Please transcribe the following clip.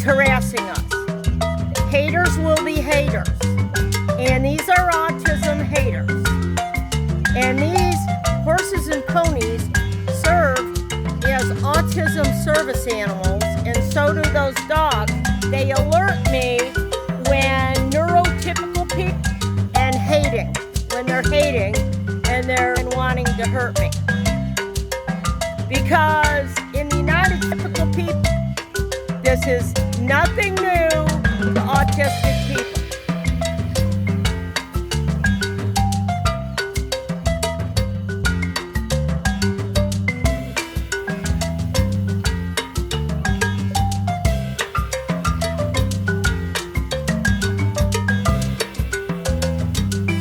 harassing us. Haters will be haters. And these are autism haters. And these horses and ponies serve as autism service animals, and so do those dogs. They alert me when neurotypical people and hating, when they're hating and they're wanting to hurt me. Because in the United Typical People, this is nothing new to autistic